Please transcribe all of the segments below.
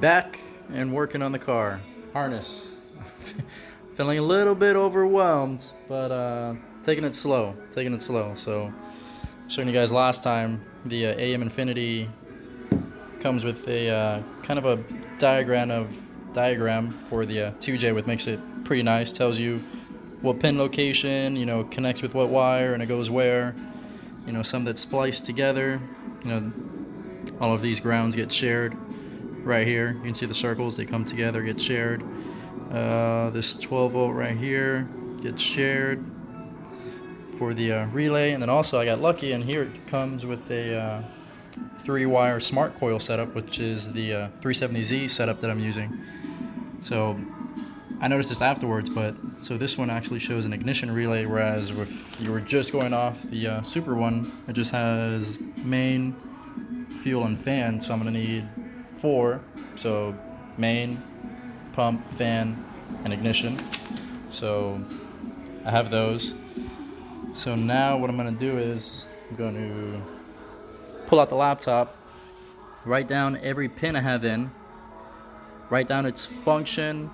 Back and working on the car. Harness. Feeling a little bit overwhelmed, but taking it slow. So, showing you guys last time, the AM Infinity comes with a kind of a diagram for the 2J, which makes it pretty nice. Tells you what pin location, connects with what wire, and it goes where. Some that's spliced together. All of these grounds get shared right here. You can see the circles, they come together, get shared. This 12 volt right here gets shared for the relay. And then also I got lucky, and here it comes with a 3-wire smart coil setup, which is the 370Z setup that I'm using. So I noticed this afterwards, but so this one actually shows an ignition relay, whereas if you were just going off the super one, it just has main, fuel, and fan. So I'm gonna need 4. So main, pump, fan, and ignition. So I have those. So now what I'm gonna do is I'm going to pull out the laptop, write down every pin I have in, write down its function,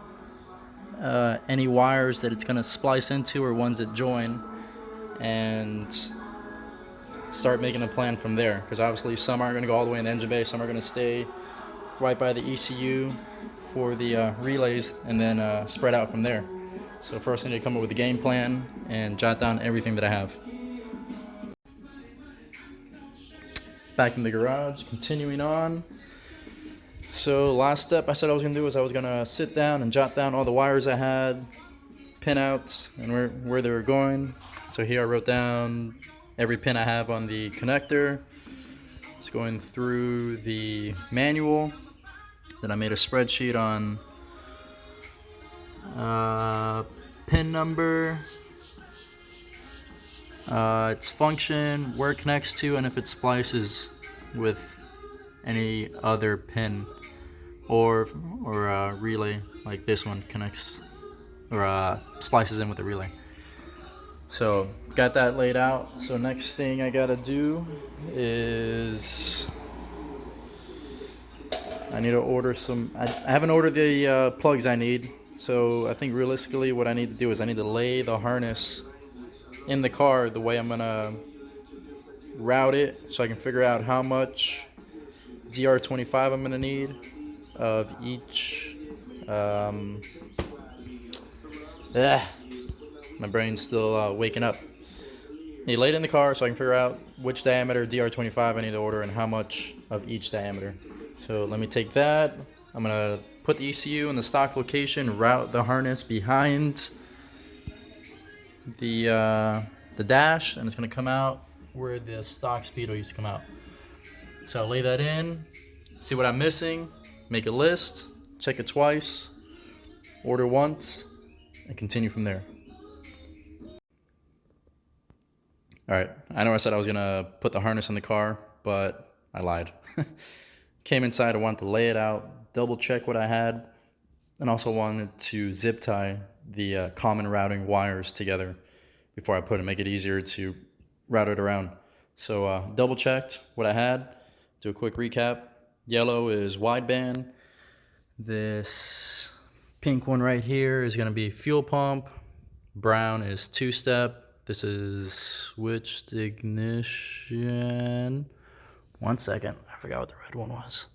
any wires that it's going to splice into or ones that join, and start making a plan from there, because obviously some aren't going to go all the way in the engine bay, some are going to stay right by the ECU for the relays, and then spread out from there. So first I need to come up with a game plan and jot down everything that I have. Back in the garage, continuing on. So last step I said I was going to do is I was going to sit down and jot down all the wires I had, pinouts, and where they were going. So here I wrote down every pin I have on the connector. It's going through the manual. Then I made a spreadsheet on pin number, its function, where it connects to, and if it splices with any other pin or relay, like this one connects or splices in with the relay. So got that laid out. So next thing I gotta do is I need to order some. I haven't ordered the plugs I need. So I think realistically what I need to do is I need to lay the harness in the car the way I'm gonna route it, so I can figure out how much DR25 I'm gonna need of each. My brain's still waking up. I need to lay it in the car so I can figure out which diameter DR25 I need to order and how much of each diameter. So let me take that. I'm gonna put the ECU in the stock location, route the harness behind the dash, and it's gonna come out where the stock speedo used to come out. So I'll lay that in, see what I'm missing, make a list, check it twice, order once, and continue from there. Alright, I know I said I was gonna put the harness in the car, but I lied. Came inside, I wanted to lay it out, double check what I had, and also wanted to zip tie the common routing wires together before I put it, make it easier to route it around. So double checked what I had, do a quick recap. Yellow is wideband. This pink one right here is gonna be fuel pump. Brown is 2-step. This is switched ignition. 1 second, I forgot what the red one was.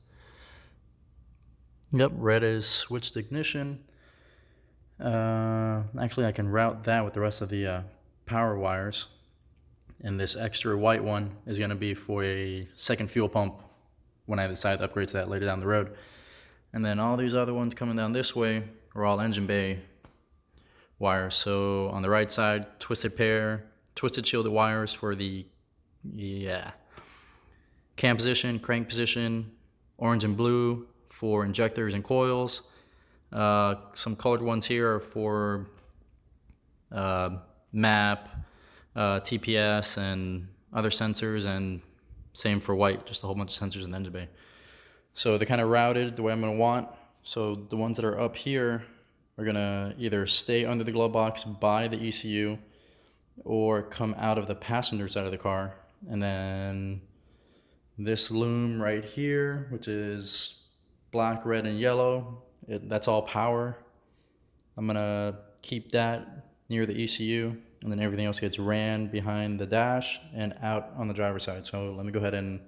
Yep, red is switched ignition. Actually, I can route that with the rest of the power wires. And this extra white one is going to be for a second fuel pump when I decide to upgrade to that later down the road. And then all these other ones coming down this way are all engine bay wires. So on the right side, twisted pair, twisted shielded wires for the cam position, crank position, orange and blue for injectors and coils. Some colored ones here are for map, TPS, and other sensors, and same for white, just a whole bunch of sensors in the engine bay. So they're kind of routed the way I'm going to want. So the ones that are up here are going to either stay under the glove box by the ECU or come out of the passenger side of the car. And then this loom right here, which is black, red, and yellow. That's all power. I'm gonna keep that near the ECU, and then everything else gets ran behind the dash and out on the driver's side. So let me go ahead and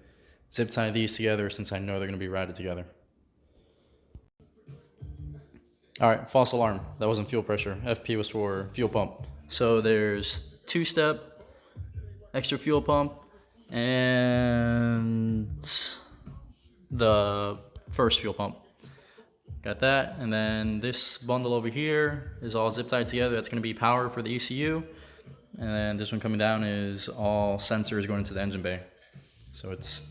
zip tie these together since I know they're gonna be routed together. All right, false alarm. That wasn't fuel pressure. FP was for fuel pump. So there's two-step, extra fuel pump, and the first fuel pump. Got that, and then this bundle over here is all zip tied together. That's gonna be power for the ECU. And then this one coming down is all sensors going into the engine bay. So it's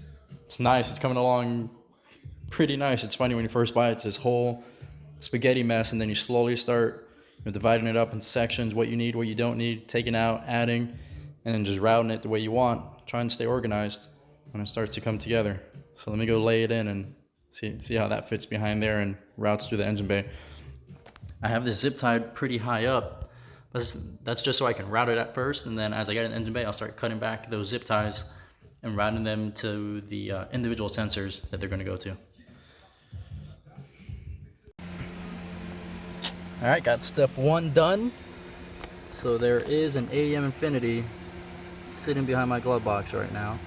nice, it's coming along pretty nice. It's funny when you first buy it, it's this whole spaghetti mess, and then you slowly start dividing it up in sections, what you need, what you don't need, taking out, adding, and then just routing it the way you want, trying to stay organized when it starts to come together. So let me go lay it in and see how that fits behind there and routes through the engine bay. I have this zip tied pretty high up. That's just so I can route it at first, and then as I get in the engine bay, I'll start cutting back those zip ties and routing them to the individual sensors that they're going to go to. All right, got step one done. So there is an AEM Infinity sitting behind my glove box right now.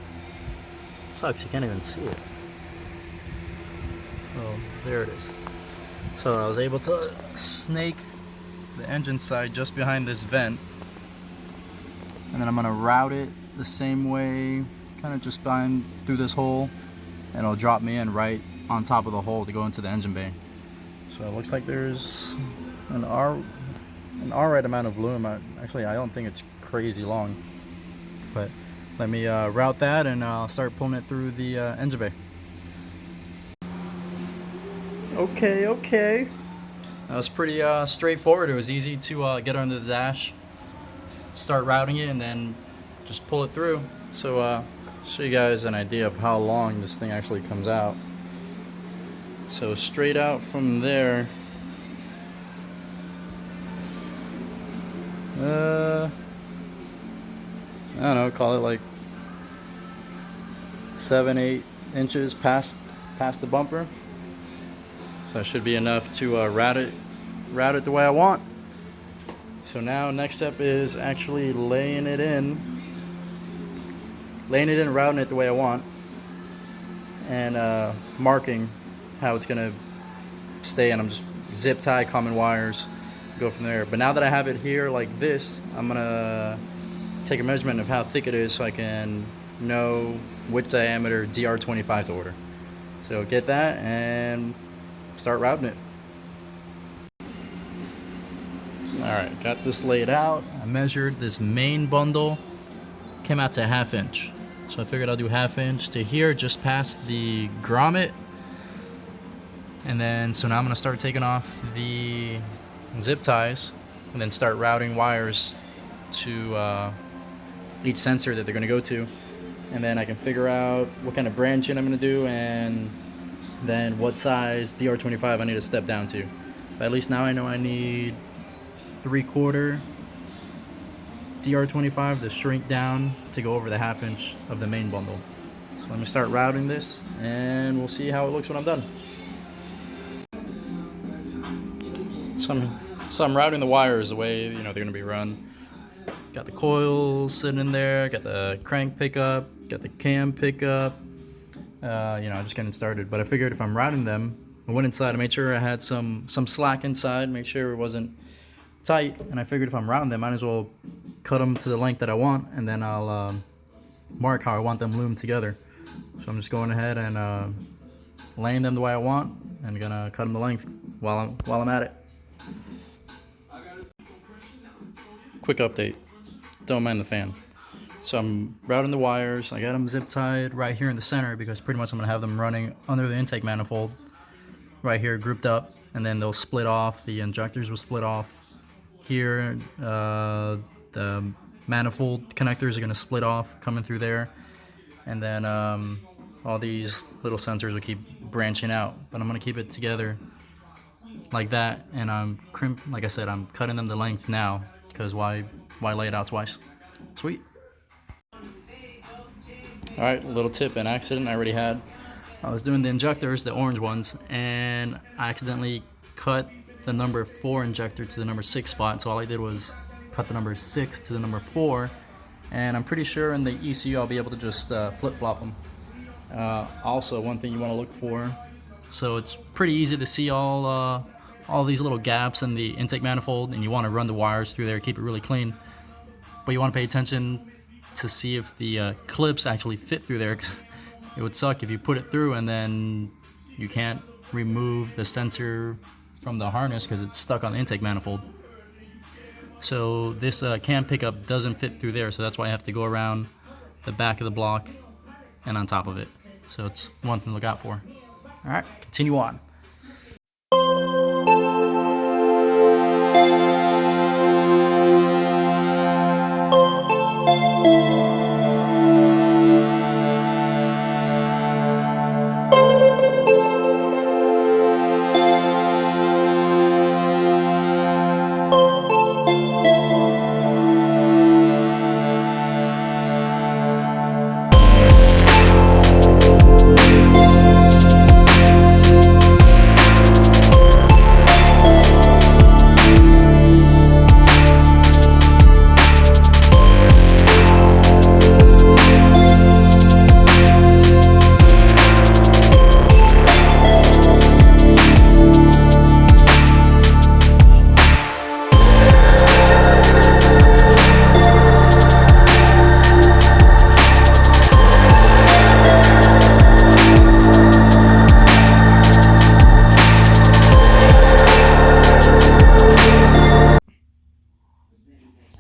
Sucks, you can't even see it. Oh, there it is. So I was able to snake the engine side just behind this vent, and then I'm gonna route it the same way, kind of just behind through this hole, and it'll drop me in right on top of the hole to go into the engine bay. So it looks like there's an alright amount of loom. Actually, I don't think it's crazy long, but let me route that and I'll start pulling it through the engine bay. Okay. That was pretty straightforward. It was easy to get under the dash, start routing it, and then just pull it through. So show you guys an idea of how long this thing actually comes out. So straight out from there, I don't know, call it like 7-8 inches past the bumper. So that should be enough to route it the way I want. So now next step is actually laying it in, routing it the way I want, and marking how it's gonna stay, and I'm just zip tie common wires, go from there. But now that I have it here like this, I'm gonna take a measurement of how thick it is so I can know which diameter DR25 to order. So get that and start routing it. Alright, got this laid out. I measured this main bundle, came out to 1/2 inch. So I figured I'll do 1/2 inch to here, just past the grommet. And then, so now I'm gonna start taking off the zip ties and then start routing wires to each sensor that they're gonna go to. And then I can figure out what kind of branching I'm gonna do, and then what size DR25 I need to step down to. But at least now I know I need 3/4 DR25 to shrink down to go over the 1/2 inch of the main bundle. So let me start routing this and we'll see how it looks when I'm done. So I'm routing the wires the way they're gonna be run. Got the coils sitting in there, got the crank pickup, got the cam pickup. Just getting started. But I figured if I'm routing them, I went inside, I made sure I had some slack inside, make sure it wasn't tight, and I figured if I'm routing them, I might as well cut them to the length that I want, and then I'll mark how I want them loomed together. So I'm just going ahead and laying them the way I want, and gonna cut them the length while I'm at it. Quick update. Don't mind the fan. So I'm routing the wires. I got them zip tied right here in the center because pretty much I'm gonna have them running under the intake manifold right here, grouped up, and then they'll split off. The injectors will split off here. The manifold connectors are gonna split off coming through there, and then all these little sensors will keep branching out. But I'm gonna keep it together like that, and like I said, I'm cutting them the length now because why lay it out twice? Sweet. Alright, a little tip, an accident I already had. I was doing the injectors, the orange ones, and I accidentally cut the number 4 injector to the number 6 spot. So all I did was cut the number 6 to the number 4, and I'm pretty sure in the ECU I'll be able to just flip-flop them. Also, one thing you want to look for, so it's pretty easy to see all these little gaps in the intake manifold, and you want to run the wires through there, keep it really clean. But you want to pay attention to see if the clips actually fit through there. It would suck if you put it through and then you can't remove the sensor from the harness because it's stuck on the intake manifold. So this cam pickup doesn't fit through there, so that's why I have to go around the back of the block and on top of it. So it's one thing to look out for. All right, continue on.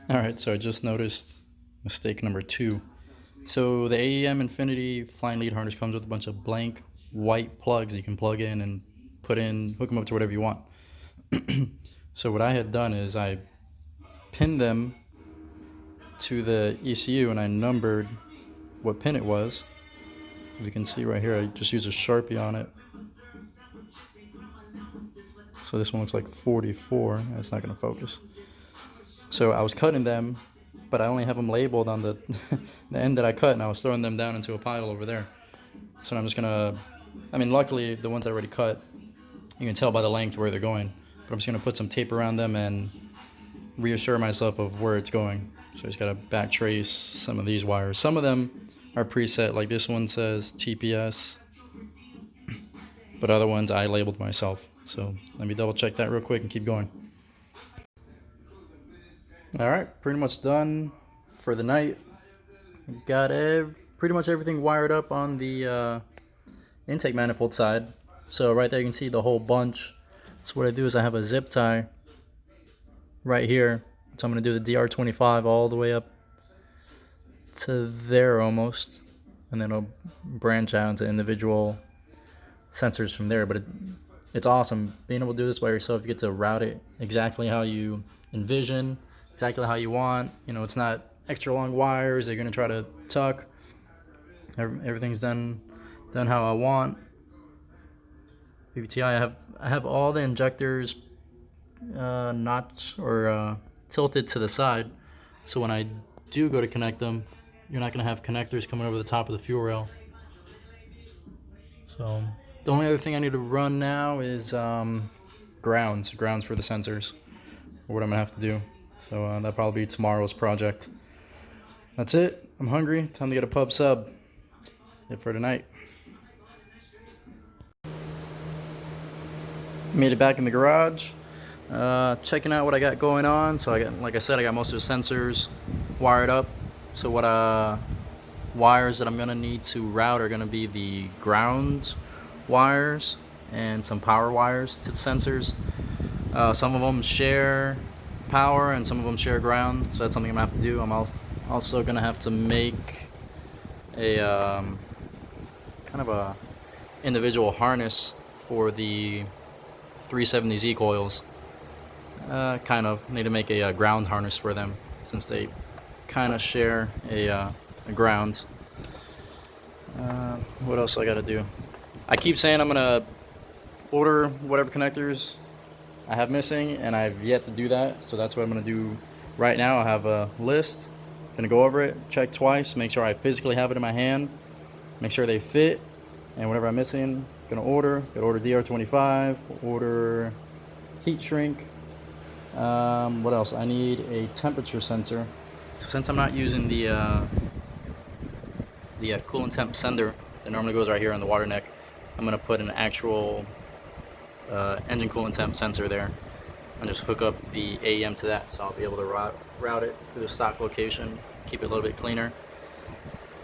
Alright, so I just noticed mistake number 2. So the AEM Infinity flying lead harness comes with a bunch of blank white plugs you can plug in and hook them up to whatever you want. So what I had done is I pinned them to the ECU and I numbered what pin it was. As you can see right here, I just used a Sharpie on it. So this one looks like 44. That's not going to focus. So I was cutting them, but I only have them labeled on the the end that I cut, and I was throwing them down into a pile over there. So I'm just gonna, luckily the ones I already cut, you can tell by the length where they're going. But I'm just gonna put some tape around them and reassure myself of where it's going. So I just gotta back trace some of these wires. Some of them are preset, like this one says TPS, but other ones I labeled myself. So let me double check that real quick and keep going. Alright, pretty much done for the night. Got pretty much everything wired up on the intake manifold side. So right there you can see the whole bunch. So what I do is I have a zip tie right here. So I'm going to do the DR25 all the way up to there almost. And then it'll branch out into individual sensors from there. But it's awesome being able to do this by yourself. You get to route it exactly how you envision, exactly how you want. It's not extra long wires they're going to try to tuck. Everything's done how I want. PVTI, I have all the injectors notched or tilted to the side, so when I do go to connect them, you're not going to have connectors coming over the top of the fuel rail. So the only other thing I need to run now is grounds for the sensors, or what I'm going to have to do. So that'll probably be tomorrow's project. That's it. I'm hungry. Time to get a pub sub. It for tonight. Made it back in the garage. Checking out what I got going on. So like I said, I got most of the sensors wired up. So what wires that I'm gonna need to route are gonna be the ground wires and some power wires to the sensors. Some of them share power and some of them share ground, so that's something I'm gonna have to do. I'm also gonna have to make a kind of a individual harness for the 370Z coils. Kind of need to make a ground harness for them since they kind of share a ground. What else I gotta do? I keep saying I'm gonna order whatever connectors I have missing, and I've yet to do that, so that's what I'm gonna do right now. I have a list, gonna go over it, check twice, make sure I physically have it in my hand, make sure they fit, And whatever I'm missing, gotta order DR25, order heat shrink. What else? I need a temperature sensor. So since I'm not using the coolant temp sender that normally goes right here on the water neck, I'm gonna put an actual engine coolant temp sensor there and just hook up the AEM to that, so I'll be able to route it to the stock location, keep it a little bit cleaner.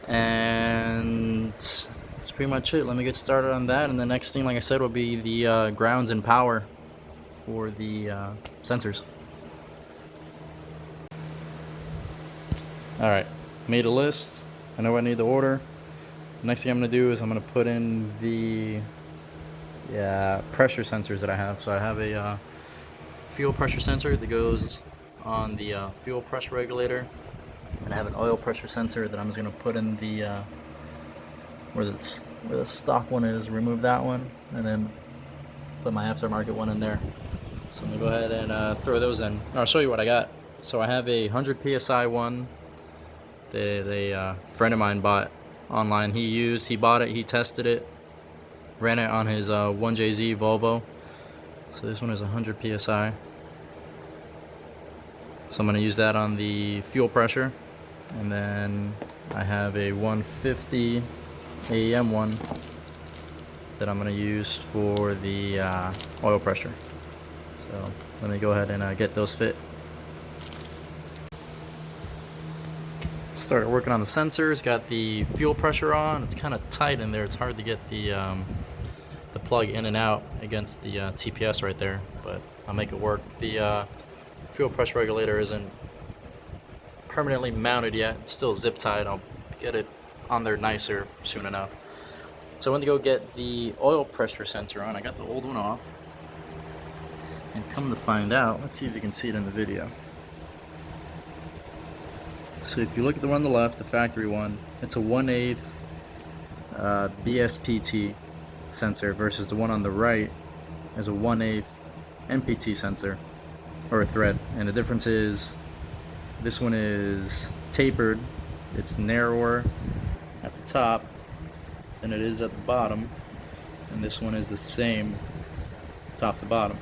And that's pretty much it. Let me get started on that, and the next thing, like I said, will be the grounds and power for the sensors. Alright, made a list. I know what I need to order. Next thing I'm going to do is I'm going to put in the pressure sensors that I have. So I have a fuel pressure sensor that goes on the fuel pressure regulator, and I have an oil pressure sensor that I'm just going to put in the where the stock one is, remove that one, and then put my aftermarket one in there. So I'm going to go ahead and throw those in. I'll show you what I got. So I have a 100 psi one that a friend of mine bought online. He bought it, he tested it, ran it on his 1JZ Volvo. So this one is 100 psi. So I'm going to use that on the fuel pressure. And then I have a 150 AEM one that I'm going to use for the oil pressure. So let me go ahead and get those fit. Started working on the sensors, got the fuel pressure on. It's kind of tight in there. It's hard to get the plug in and out against the TPS right there, but I'll make it work. The fuel pressure regulator isn't permanently mounted yet. It's still zip tied. I'll get it on there nicer soon enough. So I went to go get the oil pressure sensor on. I got the old one off, and come to find out, let's see if you can see it in the video. So if you look at the one on the left, the factory one, it's a 1/8 BSPT sensor versus the one on the right is a 1/8 MPT sensor, or a thread. And the difference is this one is tapered, it's narrower at the top than it is at the bottom, and this one is the same top to bottom.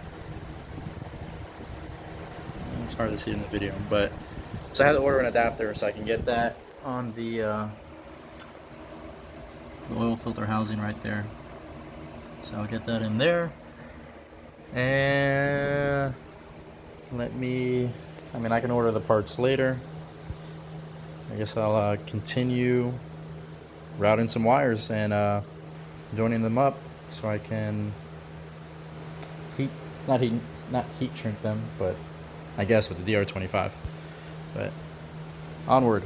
It's hard to see in the video, but so I had to order an adapter so I can get that on the oil filter housing right there. So I'll get that in there, and I can order the parts later. I guess I'll continue routing some wires and joining them up so I can not heat shrink them, but I guess with the DR25. But onward.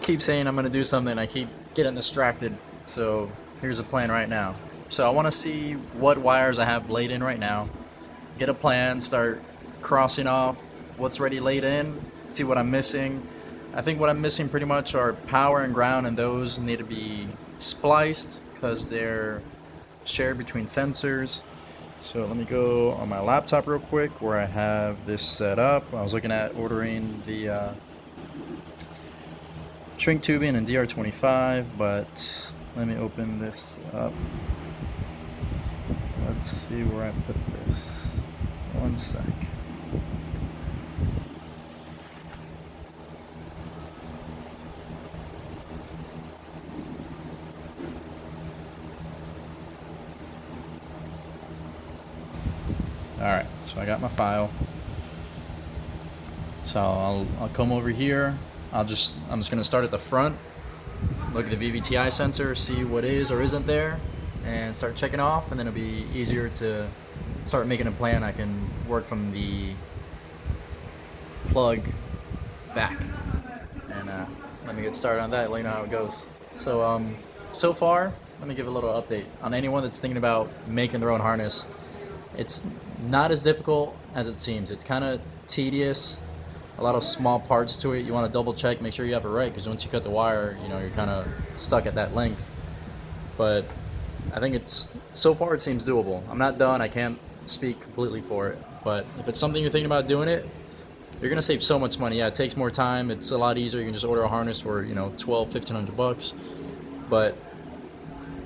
Keep saying I'm gonna do something, I keep getting distracted. So here's a plan right now. So I want to see what wires I have laid in right now, get a plan, start crossing off what's already laid in, see what I'm missing. I think what I'm missing pretty much are power and ground, and those need to be spliced because they're shared between sensors. So let me go on my laptop real quick where I have this set up. I was looking at ordering the shrink tubing and DR25, but let me open this up. Let's see where I put this. One sec. Alright, so I got my file. So I'll come over here. I'm just gonna start at the front, look at the VVTi sensor, see what is or isn't there, and start checking off, and then it'll be easier to start making a plan. I can work from the plug back, and let me get started on that, let you know how it goes. So so far, let me give a little update on anyone that's thinking about making their own harness. It's not as difficult as it seems. It's kind of tedious, a lot of small parts to it. You want to double check, make sure you have it right, because once you cut the wire, you're kind of stuck at that length. But I think so far it seems doable. I'm not done, I can't speak completely for it, but if it's something you're thinking about doing it, you're gonna save so much money. Yeah, it takes more time. It's a lot easier. You can just order a harness for, you know, 12, 1500 bucks. But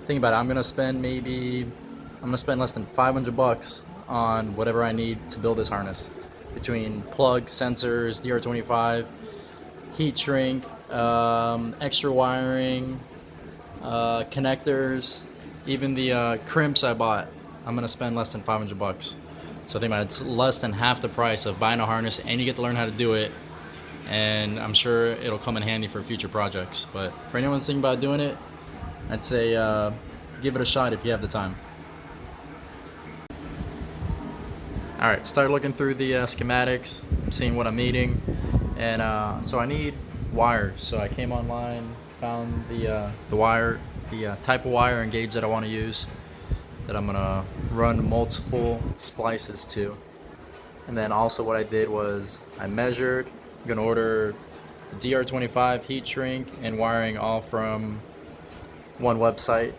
think about it. I'm gonna spend less than 500 bucks on whatever I need to build this harness, between plugs, sensors, DR25, heat shrink, extra wiring, connectors, even the crimps I bought. I'm gonna spend less than 500 bucks. So think about it, it's less than half the price of buying a harness, and you get to learn how to do it. And I'm sure it'll come in handy for future projects. But for anyone thinking about doing it, I'd say give it a shot if you have the time. All right, start looking through the schematics. I'm seeing what I'm needing, and so I need wires. So I came online, found the wire, the type of wire and gauge that I want to use, that I'm gonna run multiple splices to. And then also what I did was I measured. I'm gonna order the DR25 heat shrink and wiring all from one website.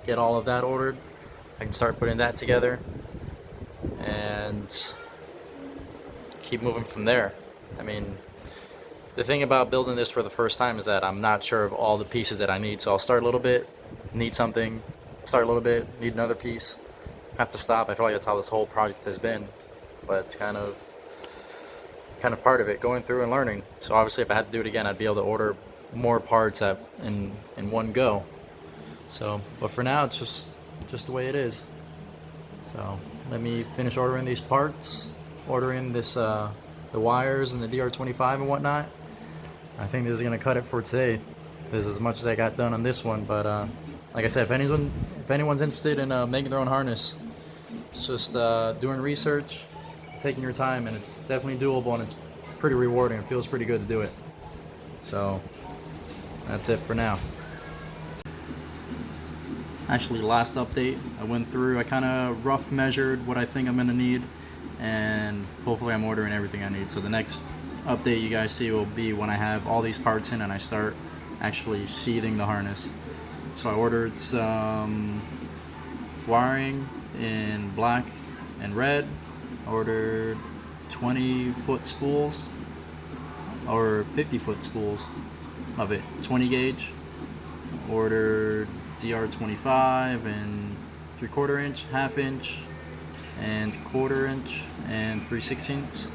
Get all of that ordered. I can start putting that together and keep moving from there. I mean, the thing about building this for the first time is that I'm not sure of all the pieces that I need. So I'll start a little bit, need something, start a little bit, need another piece, have to stop. I feel like that's how this whole project has been, but it's kind of part of it, going through and learning. So obviously if I had to do it again, I'd be able to order more parts in one go. So, but for now, it's just the way it is. So let me finish ordering these parts, ordering this the wires and the DR25 and whatnot. I think this is gonna cut it for today. This is as much as I got done on this one. But like I said, if anyone's interested in making their own harness, it's just doing research, taking your time, and it's definitely doable, and it's pretty rewarding. It feels pretty good to do it. So that's it for now. Actually, last update, I went through, I kind of rough measured what I think I'm gonna need, and hopefully I'm ordering everything I need. So the next update you guys see will be when I have all these parts in and I start actually sheathing the harness. So I ordered some wiring in black and red. I ordered 20-foot spools, or 50-foot spools of it, 20 gauge. Ordered DR25 and 3/4 inch, 1/2 inch, and 1/4 inch, and 3/16.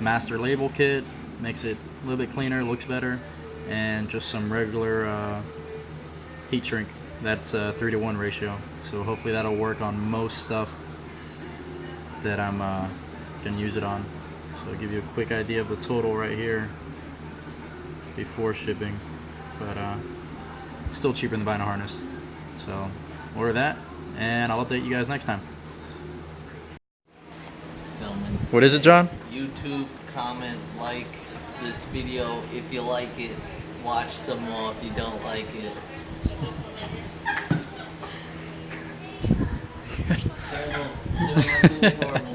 Master label kit, makes it a little bit cleaner, looks better, and just some regular heat shrink. That's a 3-to-1 ratio, so hopefully that'll work on most stuff that I'm gonna use it on. So I'll give you a quick idea of the total right here before shipping, but still cheaper than buying a harness. So order that, and I'll update you guys next time. Filming. What is it, John? YouTube, comment, like this video if you like it. Watch some more if you don't like it. Terrible. Doing horrible.